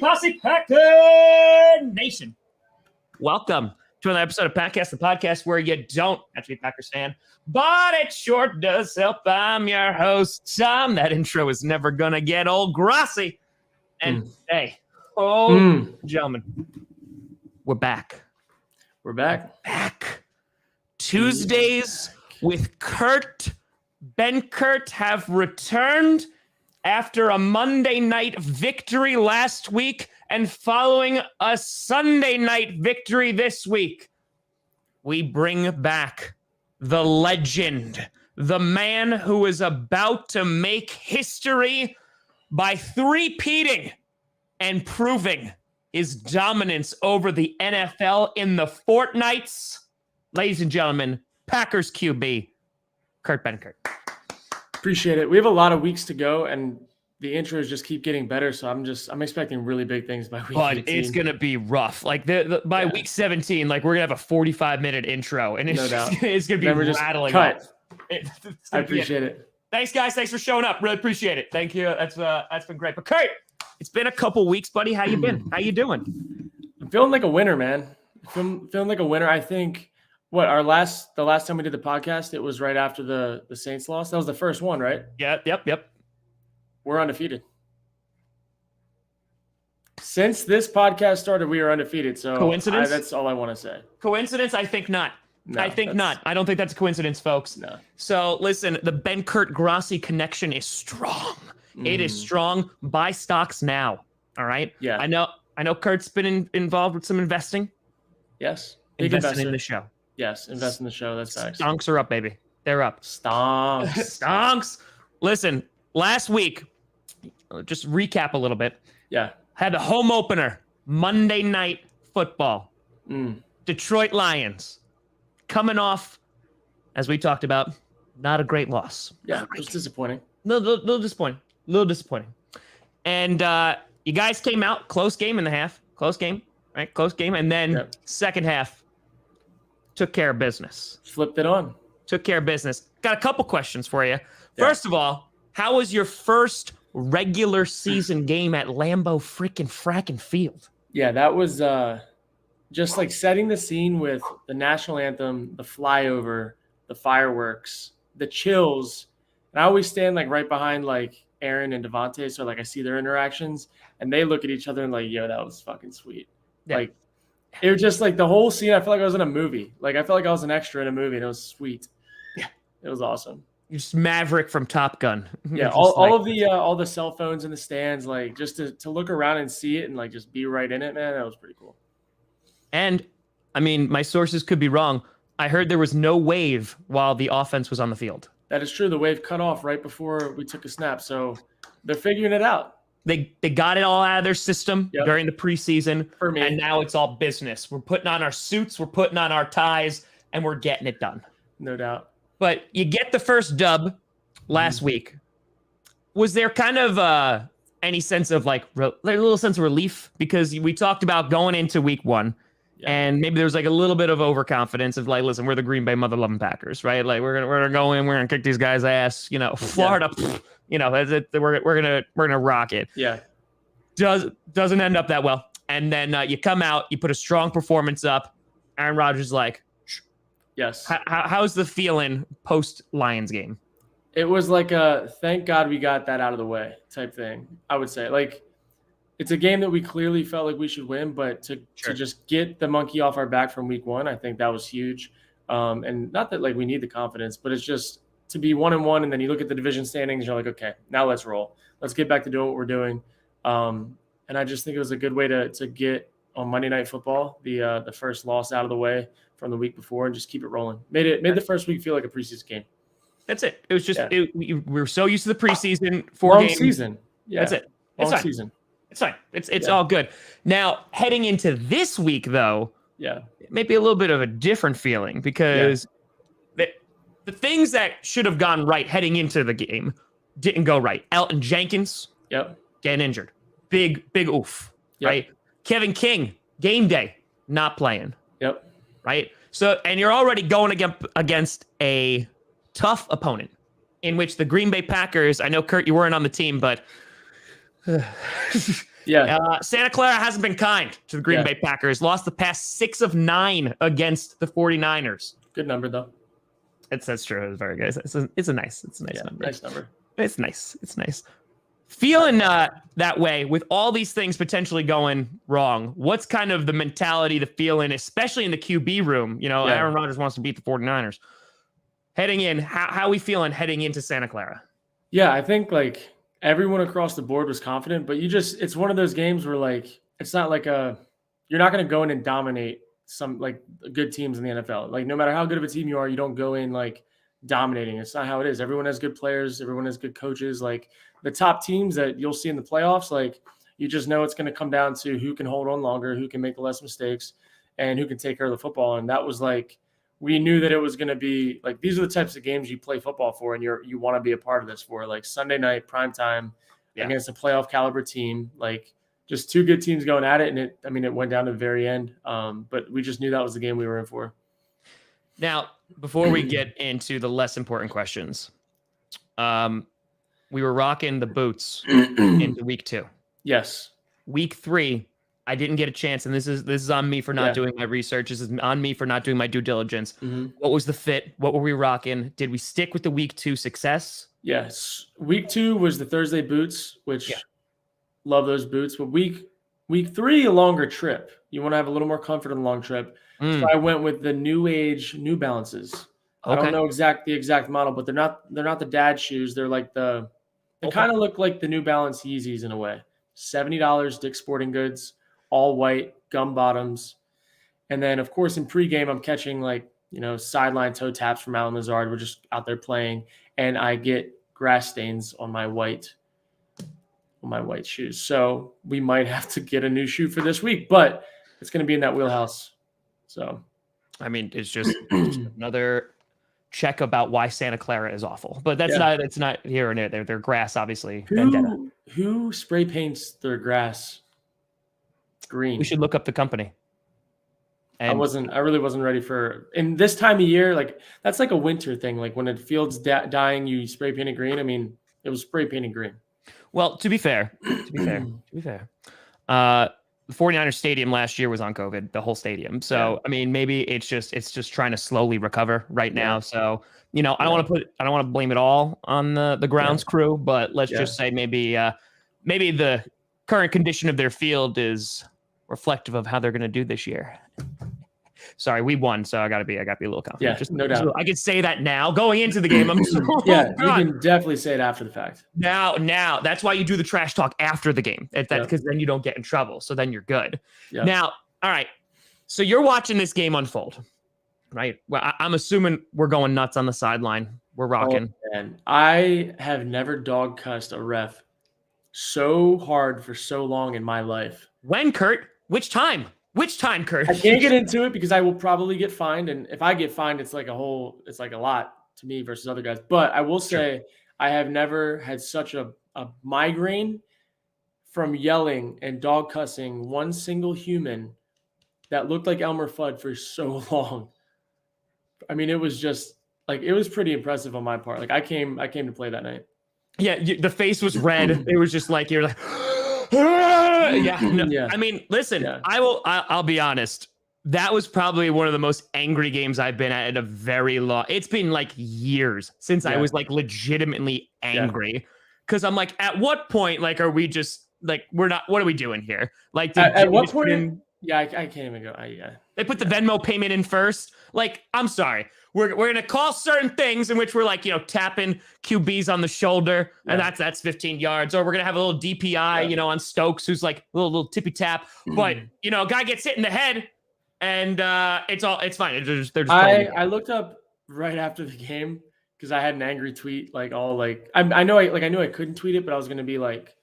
Posse Packer Nation. Welcome to another episode of Packcast, the podcast where you don't have to be a Packers fan, but it sure does help. I'm your host, Tom. That intro is never going to get old. Grassi. And hey, gentlemen, we're back. We're back. Tuesdays with Kurt Benkert have returned after a Monday night victory last week and following a Sunday night victory this week. We bring back the legend, the man who is about to make history by three-peating and proving his dominance over the NFL in the fortnights. Ladies and gentlemen, Packers QB, Kurt Benkert. Appreciate it. We have a lot of weeks to go, and the intros just keep getting better. So I'm expecting really big things by week 18. But it's gonna be rough. Like by week 17, like we're gonna have a 45-minute intro, and it's gonna be rattling. Cut. I appreciate it. Thanks, guys. Thanks for showing up. Really appreciate it. Thank you. That's been great. But Kurt, it's been a couple weeks, buddy. How you been? How you doing? I'm feeling like a winner, man. Feeling like a winner. I think. What the last time we did the podcast, it was right after the Saints loss. That was the first one, right? Yep. We're undefeated. Since this podcast started, we are undefeated. So coincidence? That's all I want to say. Coincidence? I think not. No, I think not. I don't think that's a coincidence, folks. No. So listen, the Benkert Grassi connection is strong. It is strong. Buy stocks now. All right. Yeah. I know. Kurt's been involved with some investing. Yes. Investing in the show. Yes, invest in the show. That's facts. Stonks are up, baby. They're up. Stonks. Listen, last week, just recap a little bit. Yeah. Had the home opener, Monday Night Football. Detroit Lions. Coming off, as we talked about, not a great loss. Yeah, it was disappointing. Little disappointing. And you guys came out, close game in the half. Close game, right? Close game. And then second half, took care of business. Flipped it on. Took care of business. Got a couple questions for you. First of all, how was your first regular season game at Lambeau frackin' Field? Yeah, that was just like setting the scene with the national anthem, the flyover, the fireworks, the chills. And I always stand like right behind like Aaron and Devontae, so like I see their interactions, and they look at each other and like, yo, that was fucking sweet. Yeah. Like, it was just like the whole scene. I feel like I was in a movie. Like I felt like I was an extra in a movie, and it was sweet. Yeah, it was awesome. You're just Maverick from Top Gun. Yeah, all the cell phones in the stands, like just to look around and see it and like just be right in it, man. That was pretty cool. And I mean, my sources could be wrong. I heard there was no wave while the offense was on the field. That is true. The wave cut off right before we took a snap, so they're figuring it out. They got it all out of their system during the preseason, and now it's all business. We're putting on our suits, we're putting on our ties, and we're getting it done. No doubt. But you get the first dub last week. Was there kind of any sense of like a little sense of relief? Because we talked about going into week one, and maybe there was like a little bit of overconfidence of like, listen, we're the Green Bay mother-loving Packers, right? Like we're gonna go in, we're gonna kick these guys' ass. You know, Florida. You know, we're gonna rock it. Yeah. Doesn't end up that well, and then you come out, you put a strong performance up. Aaron Rodgers like, yes. How's the feeling post Lions game? It was like a thank God we got that out of the way type thing. I would say like it's a game that we clearly felt like we should win, but to just get the monkey off our back from week one, I think that was huge. And not that like we need the confidence, but it's just to be 1-1, and then you look at the division standings, you're like, okay, now let's roll. Let's get back to doing what we're doing. And I just think it was a good way to get on Monday Night Football the first loss out of the way from the week before and just keep it rolling. Made the first week feel like a preseason game. That's it. It was just we were so used to the preseason long season. Yeah, that's it. It's long fine. Season. It's fine. It's all good. Now heading into this week though, Yeah. maybe a little bit of a different feeling because the things that should have gone right heading into the game didn't go right. Elton Jenkins getting injured. Big oof, right? Kevin King, game day, not playing. Right? So, and you're already going against a tough opponent in which the Green Bay Packers, I know, Kurt, you weren't on the team, but Santa Clara hasn't been kind to the Green Bay Packers. Lost the past 6 of 9 against the 49ers. Good number, though. That's true. It's very good. It's a nice number. Nice number. It's nice. Feeling that way with all these things potentially going wrong, what's kind of the mentality, the feeling, especially in the QB room? Aaron Rodgers wants to beat the 49ers. Heading in, how are we feeling heading into Santa Clara? Yeah, I think like everyone across the board was confident, but it's one of those games where like it's not like you're not going to go in and dominate some like good teams in the NFL. Like no matter how good of a team you are, you don't go in like dominating. It's not how it is. Everyone has good players. Everyone has good coaches. Like the top teams that you'll see in the playoffs, like you just know it's going to come down to who can hold on longer, who can make less mistakes, and who can take care of the football. And that was like, we knew that it was going to be like, these are the types of games you play football for, and you want to be a part of this for, like Sunday night prime time against a playoff caliber team. Like just 2 good teams going at it. And it went down to the very end. But we just knew that was the game we were in for. Now, before we get into the less important questions, we were rocking the boots into week 2. Yes. Week 3, I didn't get a chance, and this is on me for not doing my research. This is on me for not doing my due diligence. What was the fit? What were we rocking? Did we stick with the week 2 success? Yes. Week 2 was the Thursday boots, which love those boots. But week 3, a longer trip. You want to have a little more comfort on the long trip. So I went with the New Age New Balances. I don't know the exact model, but they're not the dad shoes. They're like they kind of look like the New Balance Yeezys in a way. $70, Dick's Sporting Goods, all white, gum bottoms. And then of course in pregame I'm catching sideline toe taps from Alan Lazard. We're just out there playing, and I get grass stains on my white shoes. So we might have to get a new shoe for this week, but it's going to be in that wheelhouse. So, it's just another check about why Santa Clara is awful, but it's not here and there. Their grass, obviously. Who spray paints their grass green? We should look up the company. And I really wasn't ready for in this time of year. Like that's like a winter thing. Like when the field's dying, you spray paint it green. It was spray painted green. Well, to be fair, the 49ers stadium last year was on COVID, the whole stadium. So, maybe it's just trying to slowly recover right now. So, I don't want to blame it all on the grounds crew, but let's just say maybe the current condition of their field is reflective of how they're going to do this year. Sorry, we won, so I gotta be a little confident. Yeah, no doubt. I could say that now going into the game. You can definitely say it after the fact. Now, that's why you do the trash talk after the game. Because then you don't get in trouble. So then you're good. Yep. Now, all right. So you're watching this game unfold, right? Well, I'm assuming we're going nuts on the sideline. We're rocking. Oh, man. I have never dog cussed a ref so hard for so long in my life. When, Kurt? Which time? Kurt? I can't get into it because I will probably get fined. And if I get fined, it's like a lot to me versus other guys. But I will say I have never had such a migraine from yelling and dog cussing one single human that looked like Elmer Fudd for so long. It was just it was pretty impressive on my part. Like I came to play that night. Yeah. The face was red. It was just like, you're like, listen, I'll be honest. That was probably one of the most angry games I've been at in a very long. It's been like years since I was like legitimately angry. Cause I'm like, at what point, like, are we just like, what are we doing here? Like at what point? I can't even go. They put the Venmo payment in first. Like, I'm sorry. We're going to call certain things in which we're like, tapping QBs on the shoulder, and that's 15 yards. Or we're going to have a little DPI, on Stokes, who's like a little tippy tap. But, guy gets hit in the head, and it's fine. They're just I looked up right after the game because I had an angry tweet, I knew I couldn't tweet it, but I was going to be like,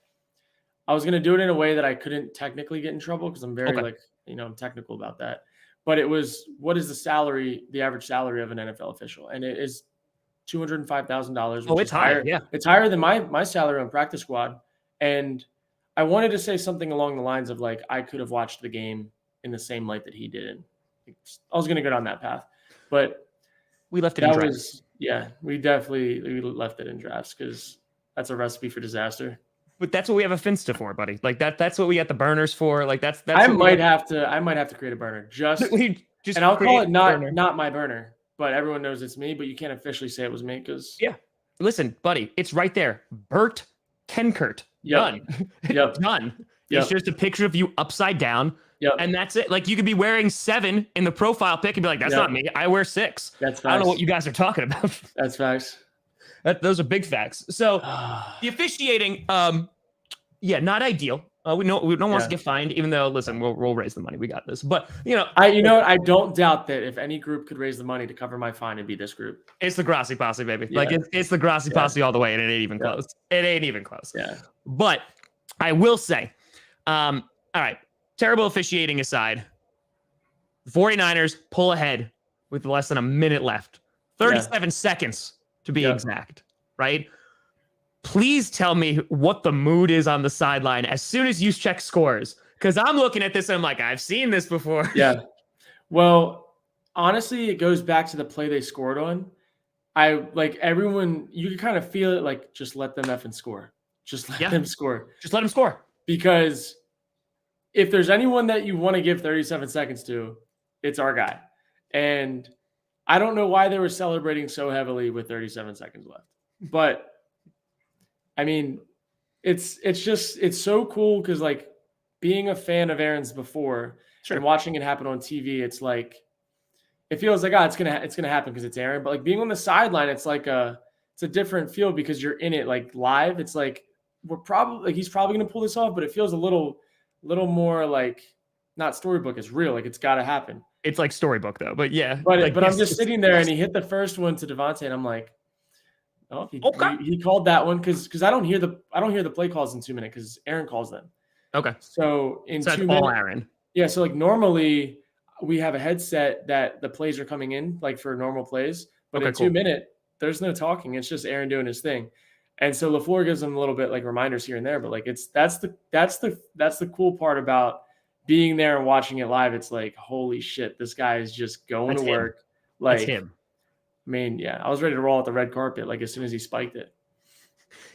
I was going to do it in a way that I couldn't technically get in trouble because I'm very I'm technical about that. But it was, what is the average salary of an NFL official? And it is $205,000. Oh, it's higher. Yeah. It's higher than my salary on practice squad. And I wanted to say something along the lines of like, I could have watched the game in the same light that he did. I was going to go down that path, but we left it in drafts. We left it in drafts because that's a recipe for disaster. But that's what we have a Finsta for, buddy. Like that's what we got the burners for. Like that's I might have to create a burner and I'll call it not my burner, but everyone knows it's me, but you can't officially say it was me because listen, buddy, it's right there. Burt Benkert. Done. Yep. Done. It's just a picture of you upside down. Yep. And that's it. Like you could be wearing 7 in the profile pic and be like, that's not me. I wear 6. That's facts. I don't know what you guys are talking about. That's facts. Those are big facts. So the officiating, not ideal. We don't want to get fined, even though, listen, we'll raise the money. We got this. But I don't doubt that if any group could raise the money to cover my fine, it'd be this group. It's the Grassi Posse, baby. Yeah. Like it's the Grassi Posse all the way, and it ain't even close. It ain't even close. Yeah. But I will say, all right, terrible officiating aside, 49ers pull ahead with less than a minute left. 37 seconds to be exact, right? Please tell me what the mood is on the sideline as soon as Juszczyk scores. Because I'm looking at this and I'm like, I've seen this before. Yeah. Well, honestly, it goes back to the play they scored on. Everyone, you can kind of feel it, like, just let them effing score. Just let them score. Just let them score. Because if there's anyone that you want to give 37 seconds to, it's our guy. And I don't know why they were celebrating so heavily with 37 seconds left. But I mean, it's so cool because, like, being a fan of Aaron's before and watching it happen on TV, it's like, it feels like, it's gonna happen because it's Aaron. But like being on the sideline, it's like it's a different feel because you're in it like live. It's like he's probably gonna pull this off, but it feels a little more like not storybook. It's real. Like it's got to happen. It's like storybook though, but yeah. But I'm just sitting there and he hit the first one to Devontae, and I'm like, oh, he called that one because I don't hear the play calls in 2 minutes because Aaron calls them. Okay. So in 2 minutes, all Aaron. Yeah. So like normally we have a headset that the plays are coming in like for normal plays, but in 2 minutes there's no talking. It's just Aaron doing his thing. And so LaFleur gives them a little bit like reminders here and there, but like that's the cool part about being there and watching it live. It's like, holy shit, this guy is just going to work. Like that's him. I mean, I was ready to roll out the red carpet like as soon as he spiked it.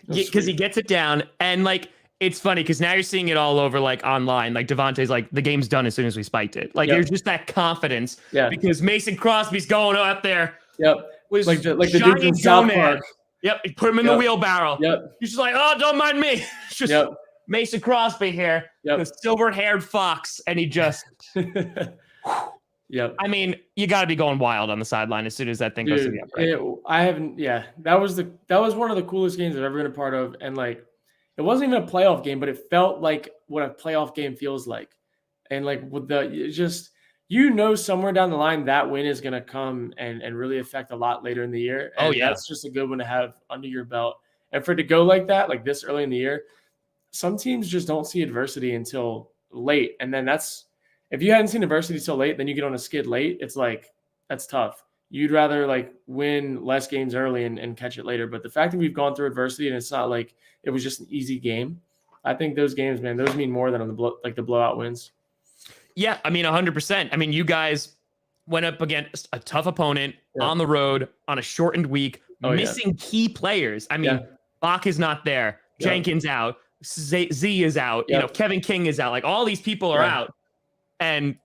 Because he gets it down, and like it's funny because now you're seeing it all over like online. Like Devontae's like, the game's done as soon as we spiked it. Like there's just that confidence. Yeah. Because Mason Crosby's going up there. Yep. Like the dude in South Park. Yep. He put him in the wheelbarrow. Yep. He's just like, oh, don't mind me. It's just Mason Crosby here, the silver-haired fox, and he just. Yep. I mean, you got to be going wild on the sideline as soon as that thing goes to the upright. That was one of the coolest games I've ever been a part of, and like, it wasn't even a playoff game, but it felt like what a playoff game feels like, and like with somewhere down the line that win is going to come and really affect a lot later in the year. And that's just a good one to have under your belt, and for it to go like that, like this early in the year. Some teams just don't see adversity until late, and then if you hadn't seen adversity till late, then you get on a skid late. It's like, that's tough. You'd rather like win less games early and catch it later. But the fact that we've gone through adversity and it's not like it was just an easy game, I think those games, man, those mean more than on the blowout wins. Yeah, I mean, 100%. I mean, you guys went up against a tough opponent on the road on a shortened week, missing key players. I mean, Bach is not there. Jenkins out. Z is out. You know, Kevin King is out. Like all these people are out. And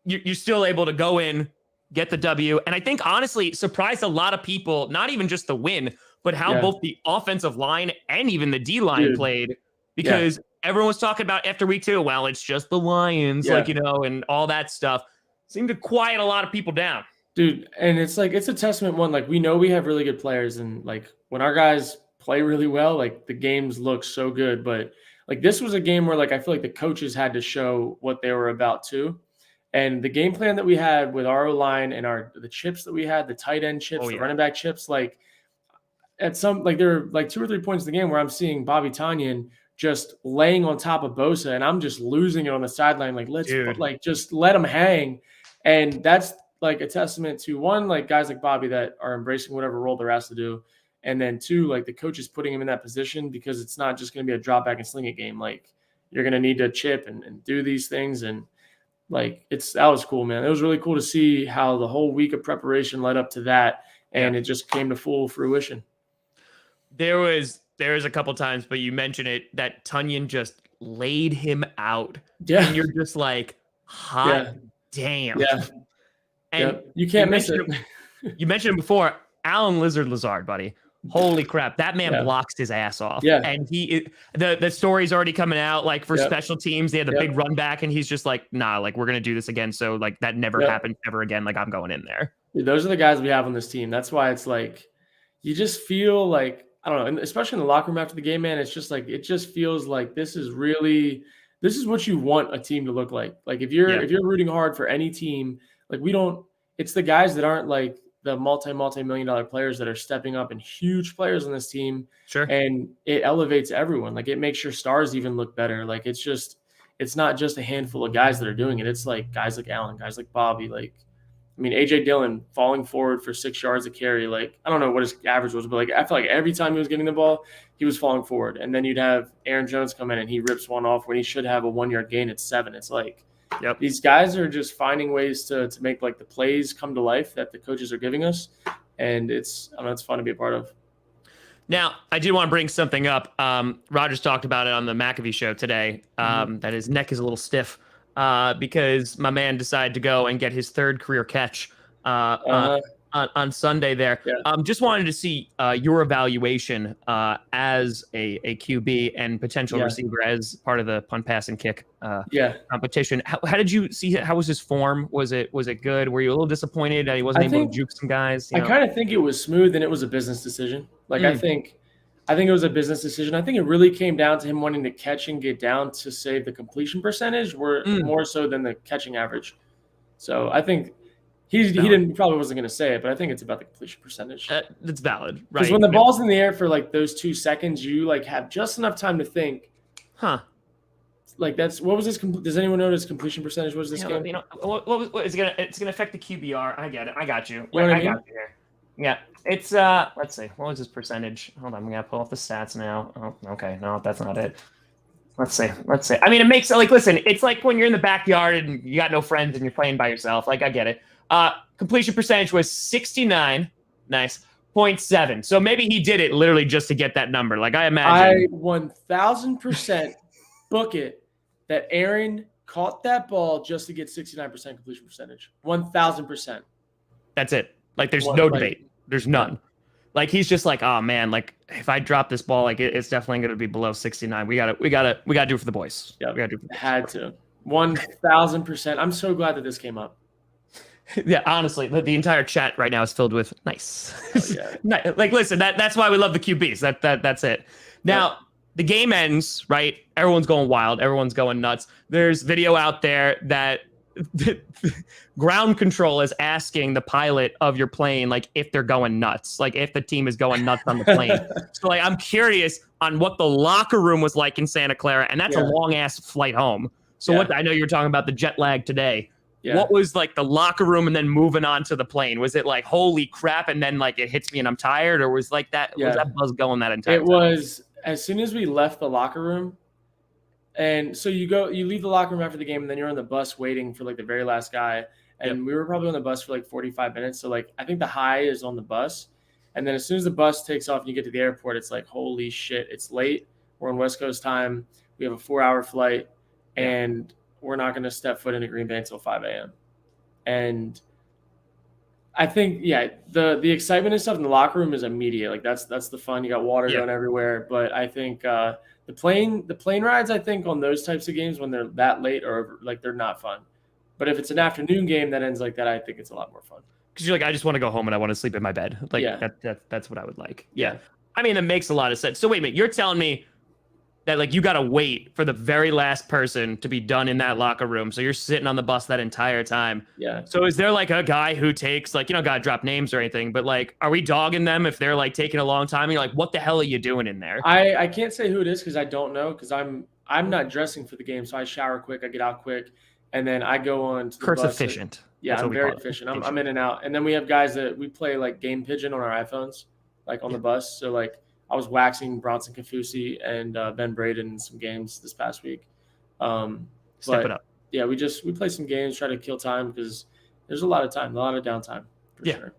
you're still able to go in, get the W. And I think, honestly, surprised a lot of people, not even just the win, but how both the offensive line and even the D-line played. Because everyone was talking about after week 2, well, it's just the Lions, and all that stuff. Seemed to quiet a lot of people down. Dude, and it's like, it's a testament one. Like, we know we have really good players. And, like, when our guys play really well, like, the games look so good. But like this was a game where like I feel like the coaches had to show what they were about too. And the game plan that we had with our O-line and the chips that we had, the tight end chips, the running back chips, like at some like there are like 2 or 3 points in the game where I'm seeing Bobby Tonyan just laying on top of Bosa and I'm just losing it on the sideline. Like just let him hang. And that's like a testament to one, like guys like Bobby that are embracing whatever role they're asked to do. And then two, like the coach is putting him in that position because it's not just going to be a drop back and sling it game. Like you're going to need to chip and do these things. And like that was cool, man. It was really cool to see how the whole week of preparation led up to that. And it just came to full fruition. There was a couple times, but you mentioned it, that Tunyon just laid him out. Yeah. And you're just like, hot damn. Yeah. And you can't miss it. You mentioned him before, Alan Lazard, buddy. Holy crap. That man blocks his ass off. Yeah. And the story's already coming out, like for special teams, they had a big run back and he's just like, nah, like we're going to do this again. So like that never happened ever again. Like I'm going in there. Dude, those are the guys we have on this team. That's why it's like, you just feel like, I don't know, and especially in the locker room after the game, man, it's just like, it just feels like this is what you want a team to look like. Like if you're rooting hard for any team, like it's the guys that aren't like the multi-million-dollar players that are stepping up and huge players on this team. Sure. And it elevates everyone. Like it makes your stars even look better. Like it's not just a handful of guys that are doing it. It's like guys like Allen, guys like Bobby, like, I mean, AJ Dillon falling forward for 6 yards of carry. Like, I don't know what his average was, but like, I feel like every time he was getting the ball, he was falling forward. And then you'd have Aaron Jones come in and he rips one off when he should have a 1 yard gain at 7. It's like, these guys are just finding ways to make like the plays come to life that the coaches are giving us. And it's fun to be a part of. Now, I did want to bring something up. Rogers talked about it on the McAfee show today, that his neck is a little stiff. Because my man decided to go and get his 3rd career catch on Sunday there. Yeah. Just wanted to see your evaluation as a QB and potential receiver as part of the punt, pass, and kick competition. How did you see it? How was his form? Was it good? Were you a little disappointed that he wasn't able to juke some guys? I kind of think it was smooth and it was a business decision. Like I think it was a business decision. I think it really came down to him wanting to catch and get down to save the completion percentage more so than the catching average. So I think he probably wasn't going to say it, but I think it's about the completion percentage. That's valid, right? Because when the ball's in the air for like those 2 seconds, you like have just enough time to think. Like what was his? Does anyone know his completion percentage was this game? What is it's gonna affect the QBR. I get it. I got you. I got you here. Yeah, it's let's see. What was his percentage? Hold on, we gotta pull up the stats now. Oh, okay, no, that's not it. Let's see. I mean, it makes listen. It's like when you're in the backyard and you got no friends and you're playing by yourself. Like I get it. Completion percentage was 69. Nice. 0.7. So maybe he did it literally just to get that number. Like I imagine. I 1000% book it that Aaron caught that ball just to get 69% completion percentage. 1000%. That's it. Like there's no debate. There's none. Like he's just like, oh man, like if I drop this ball, like it's definitely going to be below 69. We gotta do it for the boys. Yeah, we gotta do it. Had to. 1000%. I'm so glad that this came up. Yeah, honestly, the entire chat right now is filled with nice. Oh, yeah. Like, listen, that's why we love the QBs. That's it. Now the game ends, right? Everyone's going wild. Everyone's going nuts. There's video out there that ground control is asking the pilot of your plane, like if they're going nuts, like if the team is going nuts on the plane. So like, I'm curious on what the locker room was like in Santa Clara, and that's a long ass flight home. So I know you were talking about the jet lag today. Yeah. What was like the locker room and then moving on to the plane? Was it like, holy crap, and then like it hits me and I'm tired, or was like that? Was that buzz going that entire time? It was as soon as we left the locker room. And so you leave the locker room after the game, and then you're on the bus waiting for like the very last guy. And we were probably on the bus for like 45 minutes. So like, I think the high is on the bus. And then as soon as the bus takes off and you get to the airport, it's like, holy shit, it's late. We're on West Coast time. We have a 4-hour flight and we're not going to step foot into Green Bay until 5 a.m. And I think, the excitement and stuff in the locker room is immediate. Like that's the fun. You got water going everywhere. But I think, the plane rides, I think, on those types of games when they're that late or like they're not fun. But if it's an afternoon game that ends like that, I think it's a lot more fun. Because you're like, I just want to go home and I want to sleep in my bed. Like that's what I would like. Yeah. I mean, it makes a lot of sense. So wait a minute, you're telling me that like you got to wait for the very last person to be done in that locker room. So you're sitting on the bus that entire time. Yeah. So is there like a guy who takes like, gotta drop names or anything, but like, are we dogging them if they're like taking a long time? And you're like, what the hell are you doing in there? I can't say who it is because I don't know, because I'm not dressing for the game. So I shower quick, I get out quick, and then I go on to the Kurt's bus. efficient. Yeah, I'm very efficient. I'm in and out. And then we have guys that we play like Game Pigeon on our iPhones, like on the bus. So like I was waxing Bronson Kafusi and Ben Braden in some games this past week. Step it up. Yeah, we play some games, try to kill time because there's a lot of time, a lot of downtime for sure.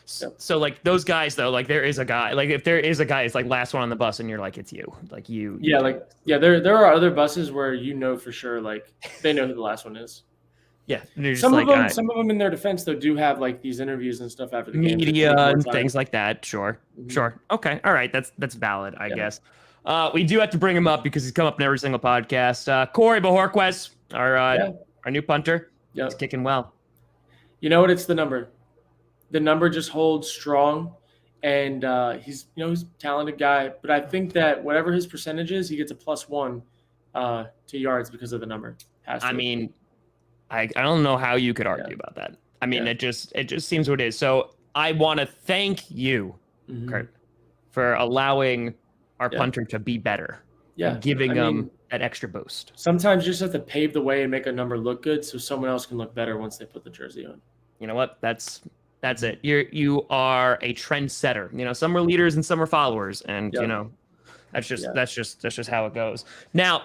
So like those guys though, like there is a guy, like if there is a guy, it's like last one on the bus and you're like, it's you, like you. Yeah, there are other buses where you know for sure, like they know who the last one is. Yeah. Some of them in their defense though do have like these interviews and stuff after the game. Media and things like that. Sure. Okay. All right. That's valid, I guess. We do have to bring him up because he's come up in every single podcast. Corey Bojorquez, our new punter. He's kicking well. You know what? It's the number. The number just holds strong, and he's a talented guy. But I think that whatever his percentage is, he gets a +1 to yards because of the number. I mean, I don't know how you could argue about that. I mean, it just seems what it is. So I want to thank you, Kurt, for allowing our punter to be better. Yeah, and giving him that extra boost. Sometimes you just have to pave the way and make a number look good, so someone else can look better once they put the jersey on. You know what? That's it. You are a trendsetter. You know, some are leaders and some are followers, and you know, that's just how it goes. Now,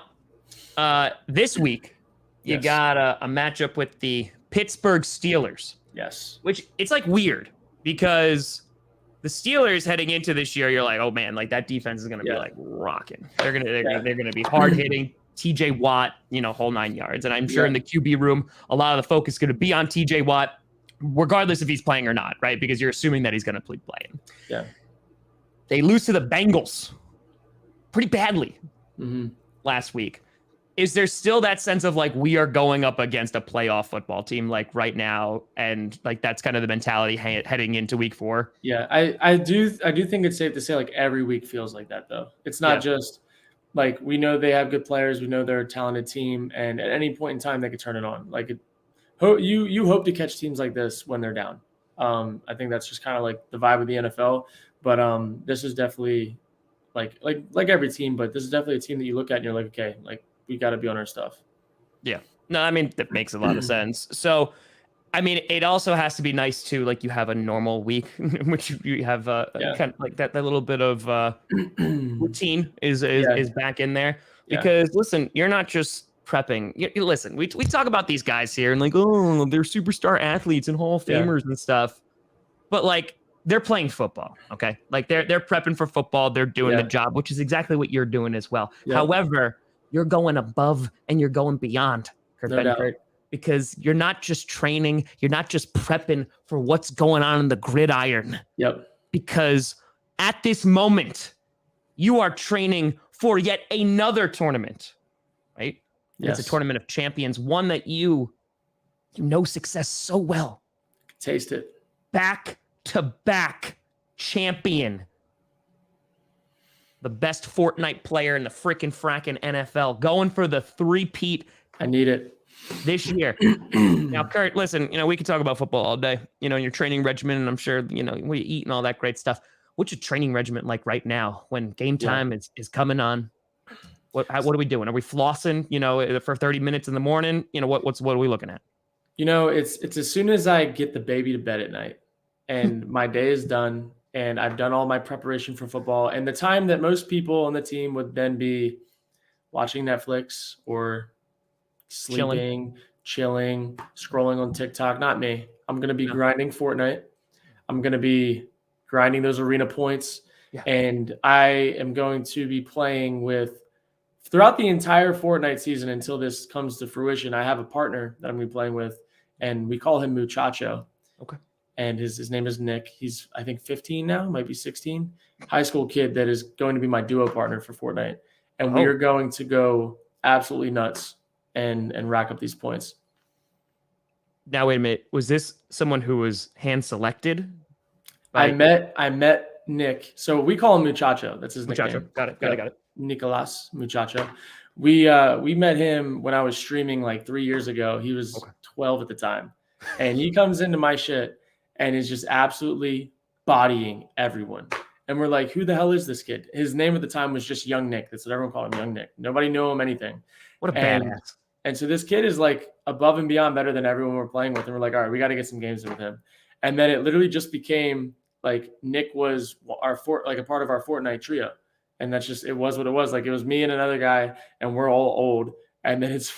this week you got a matchup with the Pittsburgh Steelers. Yes. Which it's like weird because the Steelers heading into this year, you're like, oh man, like that defense is gonna be like rocking. They're gonna be hard hitting. TJ Watt, whole 9 yards, and I'm sure in the QB room, a lot of the focus is going to be on TJ Watt, regardless if he's playing or not, right? Because you're assuming that he's going to play. Yeah. They lose to the Bengals pretty badly last week. Is there still that sense of like we are going up against a playoff football team like right now, and like that's kind of the mentality heading into week 4? Yeah, I do think it's safe to say like every week feels like that though. It's not just like we know they have good players, we know they're a talented team, and at any point in time they could turn it on. Like you hope to catch teams like this when they're down. I think that's just kind of like the vibe of the NFL. But this is definitely like every team, but this is definitely a team that you look at and you're like, okay, like we got to be on our stuff. Yeah. No, I mean, that makes a lot of sense. So, I mean, it also has to be nice too. Like you have a normal week, in which you have kind of like that little bit of routine is back in there. Because listen, you're not just prepping. Listen, we talk about these guys here and like, oh, they're superstar athletes and Hall of Famers and stuff, but like they're playing football. Okay, like they're prepping for football. They're doing the job, which is exactly what you're doing as well. Yeah. However, you're going above and you're going beyond, Kurt Benkert, because you're not just training, you're not just prepping for what's going on in the gridiron. Yep. Because at this moment, you are training for yet another tournament, right? Yes. It's a tournament of champions, one that you know success so well. Taste it. Back-to-back champion. The best Fortnite player in the frackin' NFL, going for the three-peat. I need it this year. Now, Kurt, listen, we can talk about football all day, your training regimen, and I'm sure, what you eat and all that great stuff. What's your training regimen like right now when game time is coming on? What are we doing? Are we flossing, for 30 minutes in the morning? What are we looking at? It's as soon as I get the baby to bed at night and my day is done and I've done all my preparation for football, and the time that most people on the team would then be watching Netflix or sleeping, chilling, scrolling on TikTok. Not me. I'm going to be grinding Fortnite. I'm going to be grinding those arena points. Yeah. And I am going to be playing throughout the entire Fortnite season until this comes to fruition. I have a partner that I'm going to be playing with, and we call him Muchacho. Okay. And his name is Nick. He's, I think, 15 now, might be 16. High school kid that is going to be my duo partner for Fortnite. And we are going to go absolutely nuts and rack up these points. Now, wait a minute. Was this someone who was hand-selected? I met Nick. So we call him Muchacho. That's his nickname. Got it. Nicolas Muchacho. We met him when I was streaming like 3 years ago. He was 12 at the time. And he comes into my shit and is just absolutely bodying everyone. And we're like, who the hell is this kid? His name at the time was just Young Nick. That's what everyone called him, Young Nick. Nobody knew him anything. What a badass. And so this kid is like above and beyond better than everyone we're playing with. And we're like, all right, we got to get some games in with him. And then it literally just became like Nick was a part of our Fortnite trio. And that's just, it was what it was. Like it was me and another guy, and we're all old. And then it's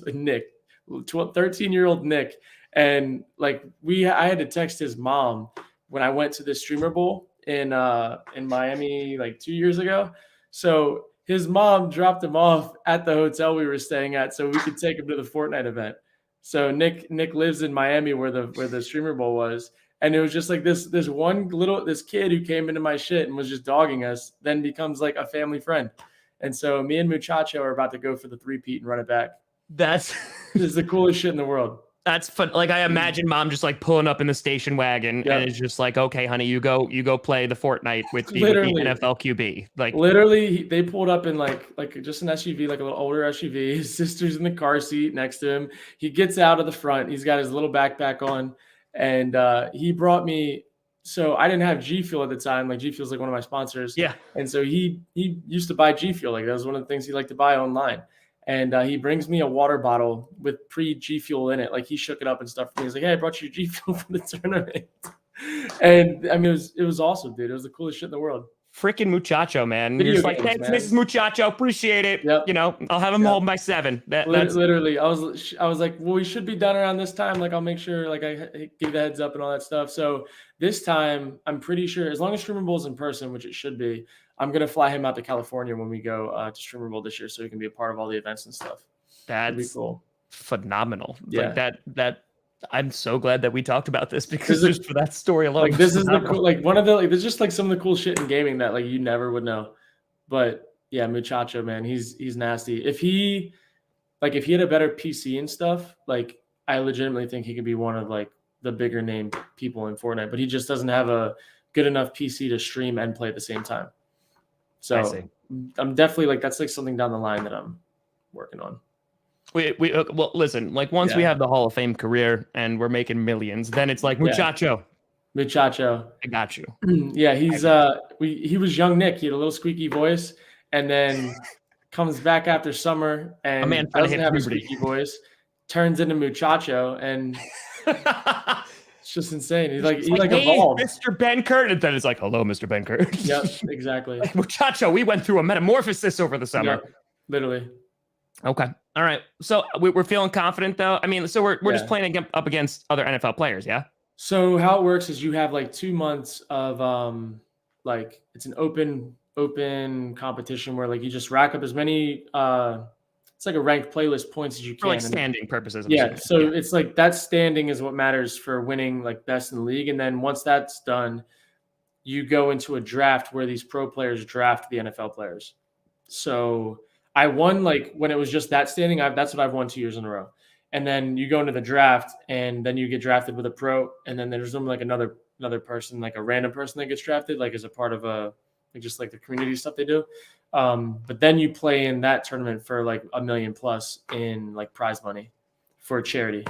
Nick, 13-year-old Nick. And like I had to text his mom when I went to the Streamer Bowl in Miami like 2 years ago. So his mom dropped him off at the hotel we were staying at so we could take him to the Fortnite event. So Nick lives in Miami where the Streamer Bowl was. And it was just like this kid who came into my shit and was just dogging us, then becomes like a family friend. And so me and Muchacho are about to go for the 3-peat and run it back. This is the coolest shit in the world. That's fun. Like I imagine mom just like pulling up in the station wagon and it's just like, okay, honey, you go play the Fortnite with the NFL QB. Like literally, they pulled up in like just an SUV, like a little older SUV. His sister's in the car seat next to him. He gets out of the front. He's got his little backpack on, and he brought me. So I didn't have G Fuel at the time. Like G Fuel's like one of my sponsors. Yeah. And so he used to buy G Fuel. Like that was one of the things he liked to buy online. And he brings me a water bottle with pre-G Fuel in it. Like he shook it up and stuff for me. He's like, hey, I brought you G Fuel for the tournament. And I mean, it was awesome, dude. It was the coolest shit in the world. Freaking Muchacho, man. You're just like, thanks, Mrs. Muchacho. Appreciate it. Yep. You know, I'll have him home by 7. That's literally. I was like, well, we should be done around this time. Like, I'll make sure, like, I give the heads up and all that stuff. So this time, I'm pretty sure, as long as Streamer Bowl's in person, which it should be, I'm gonna fly him out to California when we go to Streamer Bowl this year, so he can be a part of all the events and stuff. That'd be cool. Phenomenal. Yeah. Like that. I'm so glad that we talked about this because just for that story alone. Like this is the cool, like one of the there's just like some of the cool shit in gaming that like you never would know. But yeah, Muchacho, man, he's nasty. If he had a better PC and stuff, like I legitimately think he could be one of like the bigger name people in Fortnite, but he just doesn't have a good enough PC to stream and play at the same time. So I'm definitely like that's like something down the line that I'm working on. Well, listen, like once we have the Hall of Fame career and we're making millions, then it's like Muchacho. I got you. Yeah, he was young Nick. He had a little squeaky voice, and then comes back after summer and doesn't have a squeaky voice, turns into Muchacho, and it's just insane. He hey, evolved. Mr. Benkert, and then it's like, hello, Mr. Benkert. Yep, exactly. Like, Muchacho, we went through a metamorphosis over the summer. Yep, literally. Okay. All right. So we're feeling confident though. I mean, so we're just playing up against other NFL players, yeah? So how it works is you have like 2 months of like it's an open competition where like you just rack up as many it's like a ranked playlist points as you can. For like standing purposes. It's like that standing is what matters for winning like best in the league. And then once that's done, you go into a draft where these pro players draft the NFL players. So I won like when it was just that standing. That's what I've won 2 years in a row. And then you go into the draft, and then you get drafted with a pro, and then there's like another person, like a random person that gets drafted, like as a part of just like the community stuff they do. But then you play in that tournament for like $1 million plus in like prize money for a charity.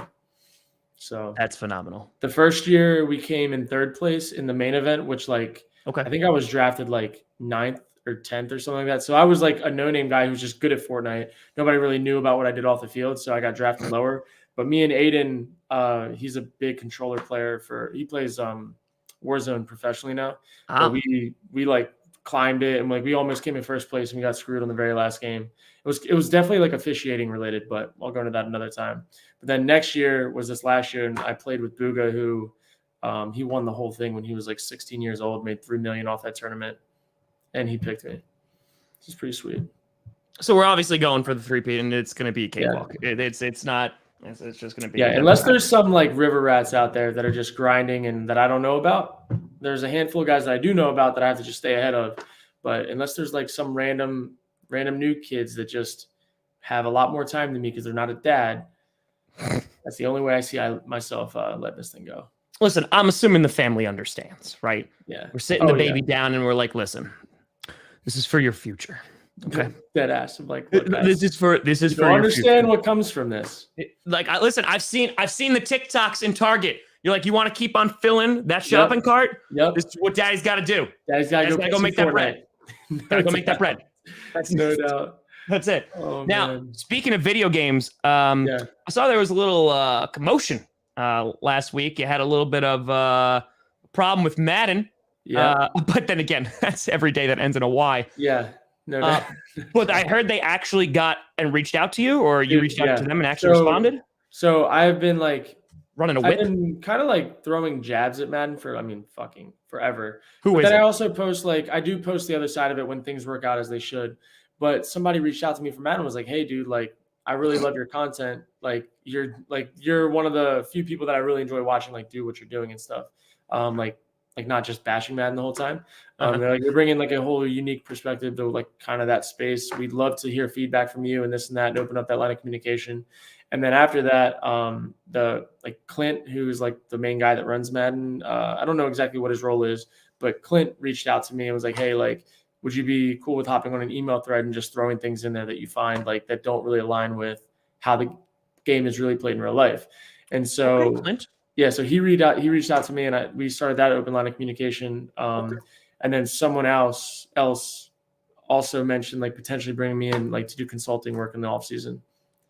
So that's phenomenal. The first year we came in 3rd place in the main event, which like I think I was drafted like 9th or 10th or something like that. So I was like a no-name guy who's just good at Fortnite. Nobody really knew about what I did off the field, so I got drafted lower. But me and Aiden, he's a big controller player he plays Warzone professionally now. But we like climbed it, and like we almost came in 1st place, and we got screwed on the very last game. It was definitely like officiating related, but I'll go into that another time. But then next year was this last year, and I played with Booga, who he won the whole thing when he was like 16 years old, made $3 million off that tournament. And he picked me. This is pretty sweet. So we're obviously going for the 3-peat, and it's going to be a cakewalk. Yeah. It's just going to be. Yeah, unless there's some like river rats out there that are just grinding and that I don't know about. There's a handful of guys that I do know about that I have to just stay ahead of. But unless there's like some random new kids that just have a lot more time than me because they're not a dad, that's the only way I see myself letting this thing go. Listen, I'm assuming the family understands, right? Yeah. We're sitting the baby down, and we're like, listen. This is for your future. Okay. Dead ass. I'm like, this is for your understand what comes from this. Listen, I've seen the TikToks in Target. You're like, you want to keep on filling that shopping cart? Yep. This is what daddy's got to do. Daddy's got to go make that bread. Gotta go make that bread. That's no doubt. That's it. Oh Now, man. speaking of video games, Yeah. I saw there was a little commotion last week. You had a little bit of problem with Madden. Yeah. But then again, that's every day that ends in a Y. Yeah. No doubt. But I heard they actually got and reached out to you, or you Dude, reached out yeah. to them and actually responded? So I've been like Running a I've whip? been kind of like throwing jabs at Madden for, I mean, fucking forever. Who But is then I it? also post like I do post the other side of it when things work out as they should. But somebody reached out to me from Madden and was like, "Hey, dude, like I really love your content. You're one of the few people that I really enjoy watching, like do what you're doing and stuff. Like not just bashing Madden the whole time. They're like you're bringing like a whole unique perspective to like kind of that space. We'd love to hear feedback from you and this and that, and open up that line of communication." And then after that, the like Clint, who's like the main guy that runs Madden, I don't know exactly what his role is, but Clint reached out to me and was like, "Hey, like, would you be cool with hopping on an email thread and just throwing things in there that you find like that don't really align with how the game is really played in real life?" And so, Okay, Clint. yeah, so he reached out to me, and we started that open line of communication. And then someone else also mentioned like potentially bringing me in like to do consulting work in the off season.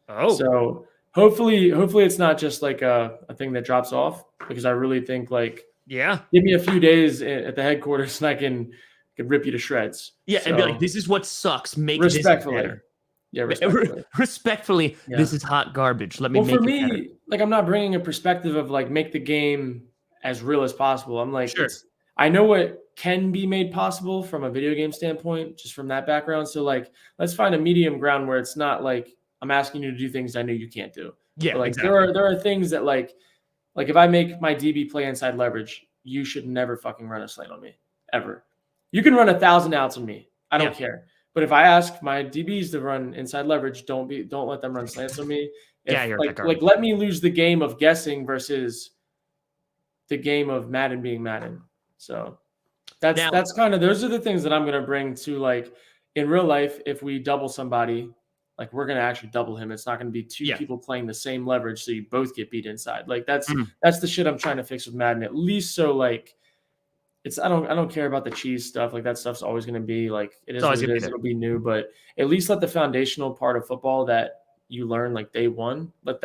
Oh, So hopefully it's not just like a thing that drops off, because I really think like yeah. give me a few days at the headquarters and I can rip you to shreds. Yeah, So, and be like, this is what sucks. Make this respectfully. better. Yeah, respectfully. Respectfully, Yeah. this is hot garbage. Let me Well, make for it better. me, like I'm not bringing a perspective of like make the game as real as possible. I'm like, Sure. I know what can be made possible from a video game standpoint, just from that background. So like, let's find a medium ground where it's not like I'm asking you to do things I know you can't do. Yeah, But like exactly. there are things that like if I make my DB play inside leverage, you should never fucking run a slant on me ever. You can run 1,000 outs on me. I don't care. But if I ask my DBs to run inside leverage, don't let them run slants on me. You're Like let me lose the game of guessing versus the game of Madden being Madden. So that's kind of those are the things that I'm gonna bring to like in real life. If we double somebody, like we're gonna actually double him. It's not gonna be two people playing the same leverage, so you both get beat inside. Like that's the shit I'm trying to fix with Madden. At least so like it's I don't care about the cheese stuff. Like that stuff's always gonna be like it is what it is. It'll be new, but at least let the foundational part of football that you learn like day one, let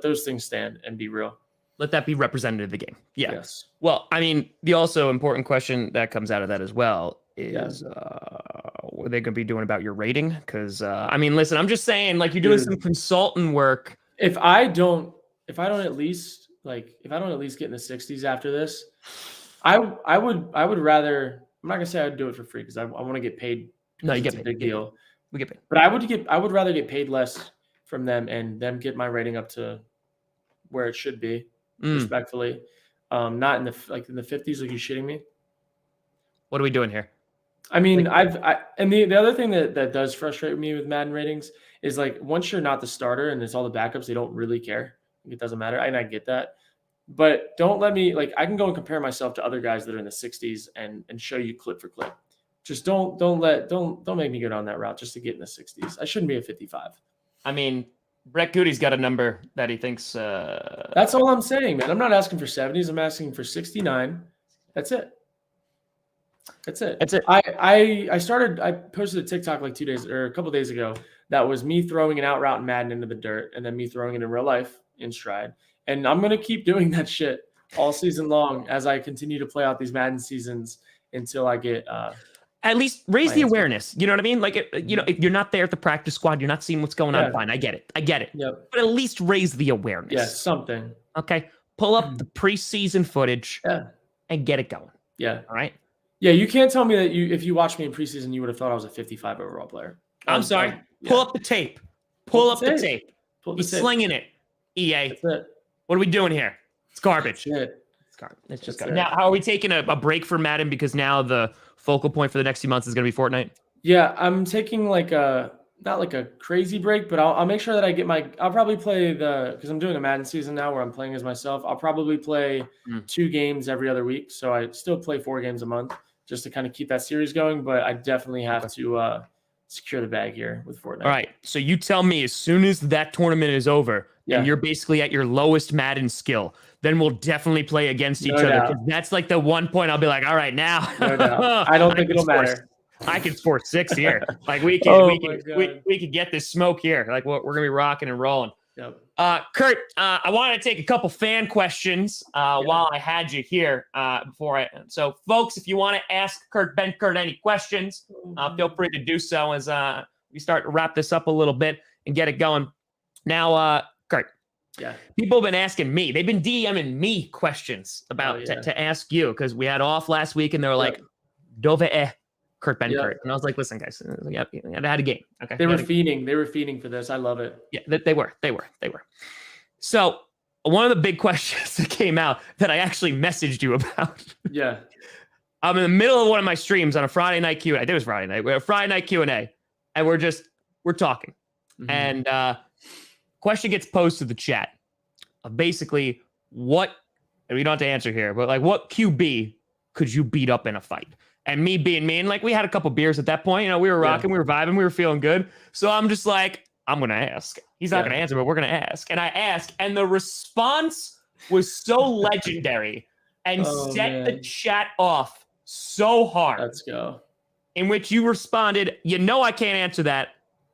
those things stand and be real. Let that be representative of the game. Yeah. Yes. Well, I mean, the also important question that comes out of that as well is what are they going to be doing about your rating? Because I mean, listen, I'm just saying, like, you're doing some consultant work. If I don't at least get in the 60s after this, I would rather. I'm not gonna say I'd do it for free because I want to get paid. No, you get paid. A big deal. We get paid. But I would rather get paid less from them and them get my rating up to where it should be, respectfully. Not in the 50s. Like, you shitting me? What are we doing here? I mean, and the other thing that does frustrate me with Madden ratings is like once you're not the starter and it's all the backups, they don't really care. It doesn't matter. And I get that. But don't let me I can go and compare myself to other guys that are in the 60s and show you clip for clip. Just don't make me go down that route just to get in the 60s. I shouldn't be a 55. I mean, Brett Goody's got a number that he thinks. That's all I'm saying, man. I'm not asking for 70s. I'm asking for 69. That's it. I posted a TikTok like 2 days or a couple days ago that was me throwing an out route in Madden into the dirt and then me throwing it in real life in stride. And I'm going to keep doing that shit all season long as I continue to play out these Madden seasons until I get at least raise the awareness. You know what I mean? Like, if you're not there at the practice squad, you're not seeing what's going on. Fine. I get it. Yep. But at least raise the awareness. Yeah, something. Okay. Pull up the preseason footage and get it going. Yeah. All right. Yeah. You can't tell me that if you watched me in preseason, you would have thought I was a 55 overall player. I'm sorry. Pull up the tape. Pull up the tape. He's slinging it. EA. That's it. What are we doing here? It's garbage. It's garbage. It's just garbage. Now, how are we taking a break from Madden because now the focal point for the next few months is going to be Fortnite? Yeah, I'm taking not like a crazy break, but I'll make sure that I get I'll probably play because I'm doing a Madden season now where I'm playing as myself. I'll probably play 2 games every other week. So I still play 4 games a month just to kind of keep that series going. But I definitely have to secure the bag here with Fortnite. All right. So you tell me as soon as that tournament is over and you're basically at your lowest Madden skill, then we'll definitely play against each other. That's like the one point I'll be like, all right, now. No doubt. I don't think it'll matter. I could score 6 here. Like we could get this smoke here. Like we're gonna be rocking and rolling. Yep. Kurt, I wanted to take a couple fan questions while I had you here So, folks, if you want to ask Kurt Benkert any questions, feel free to do so as we start to wrap this up a little bit and get it going. Now, Kurt, people have been asking me. They've been DMing me questions about to ask you because we had off last week and they were like, Dove Kurt Benkert. And I was like, listen, guys, I had a game. Okay. They were fiending. They were fiending for this. I love it. Yeah, they were. So one of the big questions that came out that I actually messaged you about. Yeah. I'm in the middle of one of my streams on a Friday night Q&A. I think it was Friday night. We had a Friday night Q&A. And we're talking. Mm-hmm. And question gets posed to the chat. Basically, and we don't have to answer here, but like what QB could you beat up in a fight? And me being me, and like we had a couple beers at that point, we were rocking, we were vibing, we were feeling good. So I'm just like, I'm going to ask. He's not going to answer, but we're going to ask. And I asked, and the response was so legendary and set the chat off so hard. Let's go. In which you responded, I can't answer that,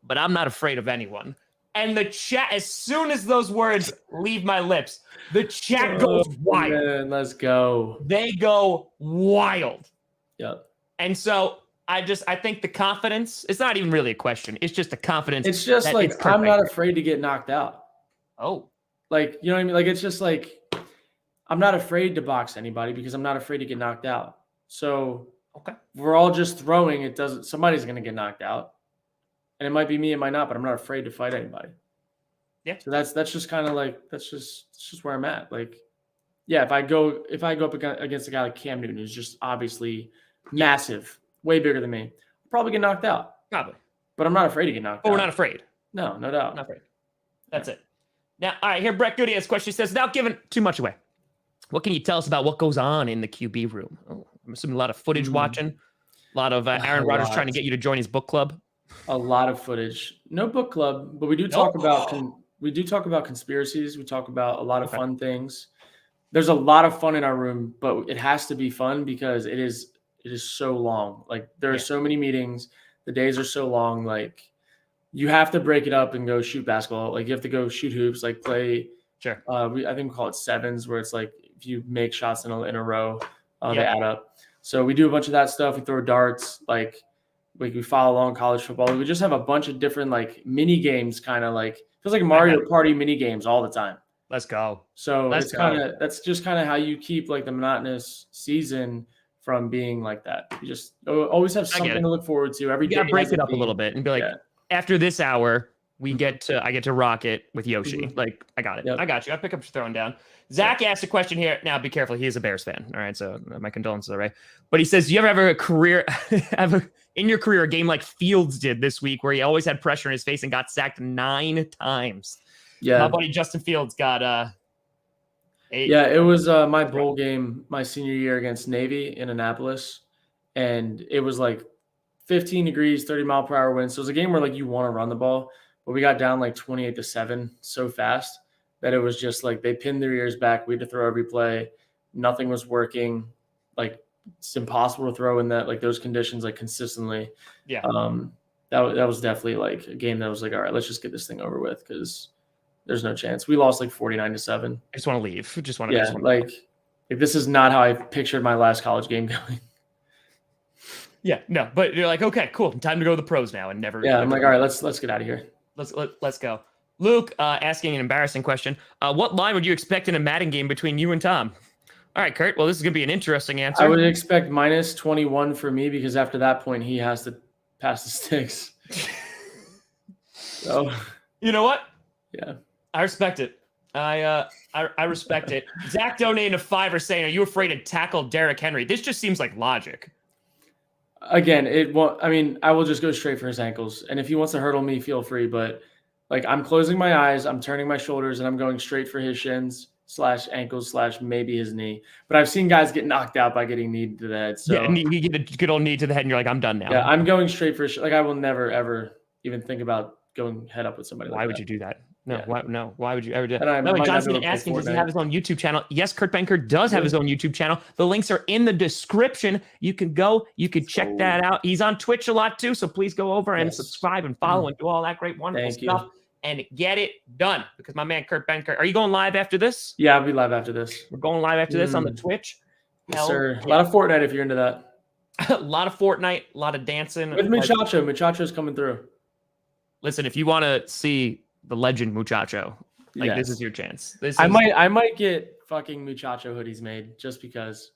but I'm not afraid of anyone. And the chat, as soon as those words leave my lips, the chat goes wild. Man, let's go. They go wild. Yep. And so I think the confidence, it's not even really a question. It's just a confidence. It's just like, I'm not afraid to get knocked out. Oh. Like, you know what I mean? Like, it's just like, I'm not afraid to box anybody because I'm not afraid to get knocked out. So we're all just throwing. Somebody's going to get knocked out. And it might be me, it might not, but I'm not afraid to fight anybody. Yeah. So that's just kind of like, that's just where I'm at. Like, yeah, if I go up against a guy like Cam Newton, who's just obviously massive, way bigger than me, I'll probably get knocked out. Probably. But I'm not afraid to get knocked out. We're not afraid. No, no doubt. Not afraid. That's it. Now, all right, here Brett Goody has a question. He says, without giving too much away, what can you tell us about what goes on in the QB room? Oh, I'm assuming a lot of footage watching, a lot of Aaron Rodgers trying to get you to join his book club. A lot of footage. No book club, but we do talk about conspiracies. We talk about a lot of fun things. There's a lot of fun in our room, but it has to be fun because it is so long. Like there are so many meetings. The days are so long. Like you have to break it up and go shoot basketball. Like you have to go shoot hoops, like play. Sure. I think we call it sevens, where it's like if you make shots in a row, they add up. So we do a bunch of that stuff. We throw darts, like we follow along college football. We just have a bunch of different like mini games, kind of like feels like Mario Party mini games all the time. Let's go. So that's just kind of how you keep like the monotonous season from being like that. You just always have something to look forward to every day. You gotta break it up a little bit and be like, after this hour, I get to rock it with Yoshi. Like I got it. Yep. I got you. I pick up your throwing down. Zach asked a question here. Now be careful. He is a Bears fan. All right. So my condolences. All right. But he says, do you ever have in your career a game like Fields did this week where he always had pressure in his face and got sacked 9 times? Yeah. My buddy Justin Fields got 8. Yeah, it was my bowl game my senior year against Navy in Annapolis. And it was like 15 degrees, 30-mile-per-hour winds. So it was a game where like you want to run the ball, but we got down like 28-7 so fast that it was just like they pinned their ears back. We had to throw every play. Nothing was working. Like it's impossible to throw in that like those conditions like consistently. Yeah. That was definitely like a game that was like, all right, let's just get this thing over with because there's no chance. We lost like 49-7. I just want to leave. Like this is not how I pictured my last college game going. Yeah, no, but you're like, okay, cool. Time to go to the pros now and never. Yeah, I'm like, all right, let's get out of here. Let's go. Luke asking an embarrassing question. What line would you expect in a Madden game between you and Tom? All right, Kurt. Well, this is going to be an interesting answer. I would expect minus 21 for me because after that point, he has to pass the sticks. So, you know what? Yeah. I respect it. I respect it. Zach donating a $5 saying, are you afraid to tackle Derrick Henry? This just seems like logic. Again, I will just go straight for his ankles. And if he wants to hurdle me, feel free. But like I'm closing my eyes, I'm turning my shoulders, and I'm going straight for his shins / ankles / maybe his knee. But I've seen guys get knocked out by getting kneed to the head. So yeah, you get a good old knee to the head, and you're like, I'm done now. Yeah, I'm going straight for like I will never ever even think about going head up with somebody. Why would you do that? No, Yeah. why? No, why would you ever do that? And I By the way, might not Johnson be able to play asking, does he Fortnite. have his own YouTube channel? Yes, Kurt Benkert does have his own YouTube channel. The links are in the description. You can go, you can check that out. He's on Twitch a lot too, so please go over and subscribe and follow and do all that great, wonderful stuff. And get it done, because my man Kurt Benkert. Are you going live after this? Yeah, I'll be live after this. We're going live after this on the Twitch. Yes, sir. A lot of Fortnite if you're into that. A lot of Fortnite, a lot of dancing. With Muchacho. Muchacho's coming through. Listen, if you want to see the legend Muchacho, like this is your chance. I might get fucking Muchacho hoodies made just because.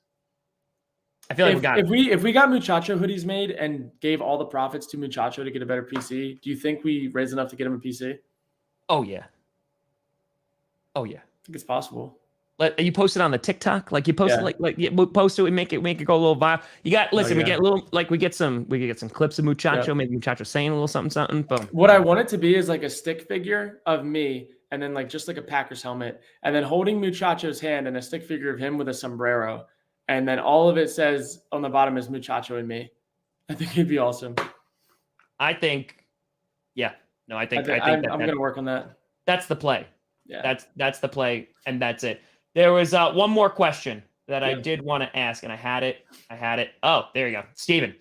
I feel like if we got Muchacho hoodies made and gave all the profits to Muchacho to get a better PC, do you think we raise enough to get him a PC? Oh yeah. Oh yeah. I think it's possible. Like you post it on the TikTok, like you post it, like you post it, we make it go a little viral. You got listen, we get a little we get some clips of Muchacho, maybe Muchacho saying a little something. Boom. What I want it to be is like a stick figure of me, and then like just like a Packers helmet, and then holding Muchacho's hand and a stick figure of him with a sombrero, and then all of it says on the bottom is Muchacho and me. I think it'd be awesome. I think I'm gonna work on that. That's the play. Yeah. That's the play, and that's it. There was one more question that I did want to ask, and I had it. Oh, there you go. Steven,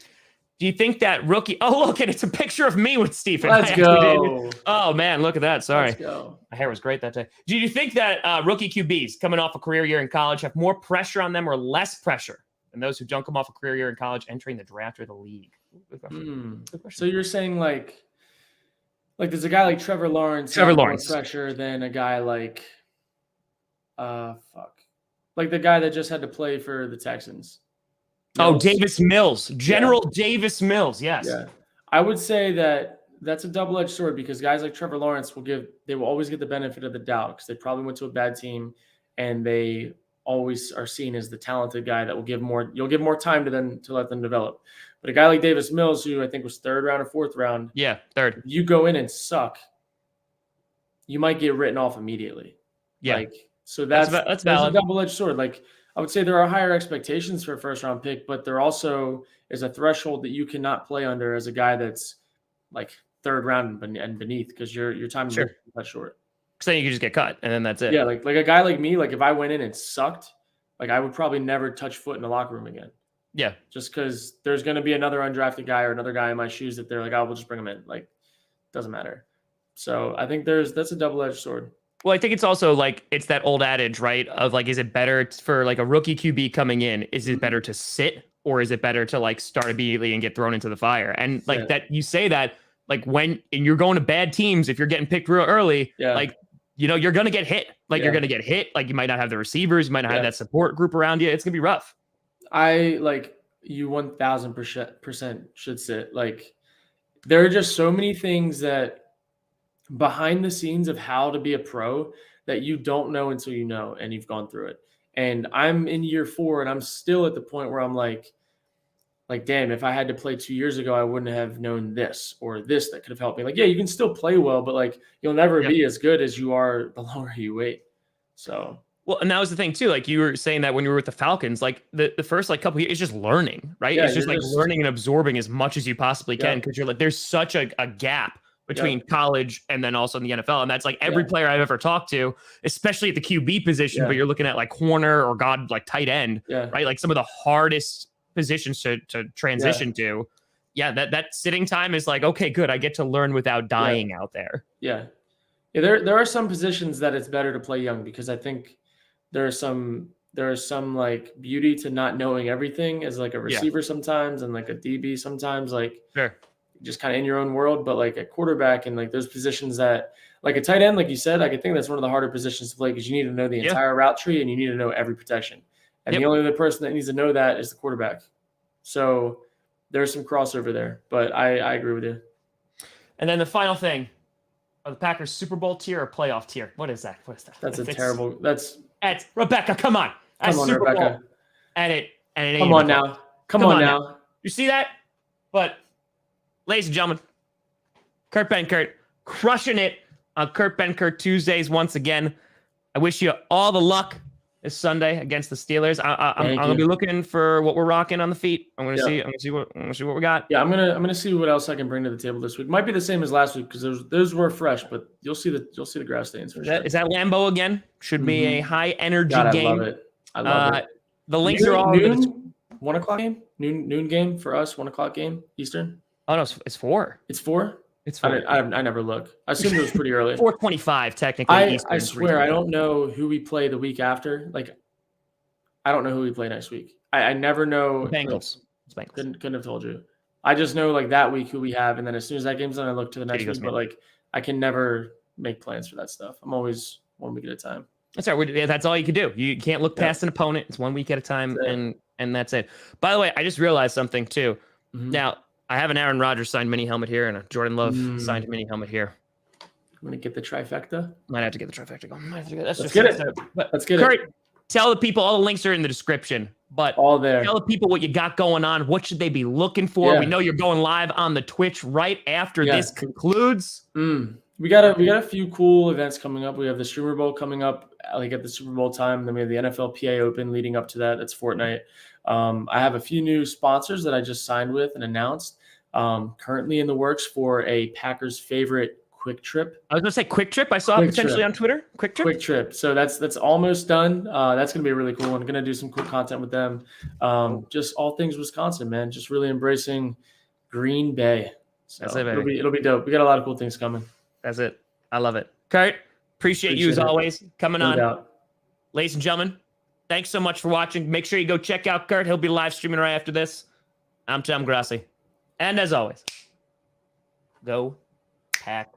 do you think that rookie... Oh, look, it's a picture of me with Steven. Let's go. Oh, man, look at that. Sorry. Let's go. My hair was great that day. Do you think that rookie QBs coming off a career year in college have more pressure on them or less pressure than those who don't come off a career year in college entering the draft or the league? Good question. So you're saying like there's a guy like Trevor Lawrence more pressure than a guy like like the guy that just had to play for the Texans. Oh, Davis Mills, General Davis Mills. Yes. Yeah. I would say that's a double-edged sword because guys like Trevor Lawrence they will always get the benefit of the doubt because they probably went to a bad team and they always are seen as the talented guy that you'll give more time to them to let them develop. But a guy like Davis Mills, who I think was third round or fourth round. Yeah, third. If you go in and suck, you might get written off immediately. Yeah. So that's valid. a double-edged sword. Like I would say there are higher expectations for a first-round pick, but there also is a threshold that you cannot play under as a guy that's like third round and beneath because your time is that short. Because then you can just get cut, and then that's it. Yeah, like a guy like me, like if I went in and sucked, like I would probably never touch foot in the locker room again. Yeah. Just because there's going to be another undrafted guy or another guy in my shoes that they're like, oh, we'll just bring him in. Like, doesn't matter. So I think that's a double-edged sword. Well, I think it's also like it's that old adage, right? Of like, is it better for like a rookie QB coming in? Is it better to sit or is it better to like start immediately and get thrown into the fire? And like that, you say that like when and you're going to bad teams, if you're getting picked real early, like you're gonna get hit. Like you're gonna get hit. Like you might not have the receivers, you might not have that support group around you. It's gonna be rough. I like you 1,000% should sit. Like there are just so many things that behind the scenes of how to be a pro that you don't know until you know and you've gone through it. And I'm in year 4 and I'm still at the point where I'm like, damn, if I had to play 2 years ago, I wouldn't have known this or this that could have helped me. Like, yeah, you can still play well, but like you'll never be as good as you are the longer you wait. So well, and that was the thing too. Like you were saying that when you were with the Falcons, like the first like couple of years, it's just learning, right? Yeah, it's just like learning and absorbing as much as you possibly can because you're like there's such a gap between college and then also in the NFL. And that's like every player I've ever talked to, especially at the QB position, but you're looking at like corner or like tight end, right? Like some of the hardest positions to transition to. Yeah, that sitting time is like, okay, good. I get to learn without dying out there. Yeah. There are some positions that it's better to play young because I think there is some like beauty to not knowing everything as like a receiver sometimes and like a DB sometimes, like just kind of in your own world, but like a quarterback and like those positions that like a tight end, like you said, I think that's one of the harder positions to play because you need to know the entire route tree and you need to know every protection. And the only other person that needs to know that is the quarterback. So there's some crossover there, but I agree with you. And then the final thing, are the Packers Super Bowl tier or playoff tier? What is that? That's a terrible. That's Rebecca. Come on. Come on, Super Rebecca. Bowl. And it ain't. Come on now. Come on now. You see that? But ladies and gentlemen, Kurt Benkert crushing it on Kurt Benkert Tuesdays once again. I wish you all the luck this Sunday against the Steelers. I'm gonna be looking for what we're rocking on the feet. I'm gonna see what we got. Yeah, I'm gonna see what else I can bring to the table this week. Might be the same as last week because those were fresh, but you'll see the grass stains for sure. Is that Lambeau again? Should be a high energy God, game. I love it. The links are all noon, 1 o'clock game. Noon game for us. 1 o'clock game Eastern. Oh no, it's 4. It's 4. It's 4. I never look. I assumed it was pretty early. 4:25 technically. I swear I don't know who we play the week after. Like, I don't know who we play next week. I never know. Bengals. It's Bengals. Couldn't have told you. I just know like that week who we have, and then as soon as that game's done, I look to the next week. But like, I can never make plans for that stuff. I'm always 1 week at a time. That's right. That's all you can do. You can't look past an opponent. It's 1 week at a time, and that's it. By the way, I just realized something too. Now, I have an Aaron Rodgers signed mini helmet here and a Jordan Love signed mini helmet here. I'm gonna get the trifecta. Might have to get the trifecta going. Let's get it. Kurt, tell the people, all the links are in the description, but all there. Tell the people what you got going on. What should they be looking for? We know you're going live on the Twitch right after this concludes. We got a few cool events coming up. We have the Streamer Bowl coming up, like at the Super Bowl time. Then we have the NFLPA Open leading up to that. That's Fortnite. I have a few new sponsors that I just signed with and announced. Currently in the works for a Packers favorite Quick Trip. I was gonna say Quick Trip. I saw it potentially on Twitter. Quick Trip. So that's almost done. That's gonna be really cool. I'm gonna do some cool content with them. Just all things Wisconsin, man. Just really embracing Green Bay. So that's it, baby. It'll be dope. We got a lot of cool things coming. That's it. I love it. Kurt, appreciate you as always coming on. Ladies and gentlemen, thanks so much for watching. Make sure you go check out Kurt. He'll be live streaming right after this. I'm Tom Grassi. And as always, go Pack.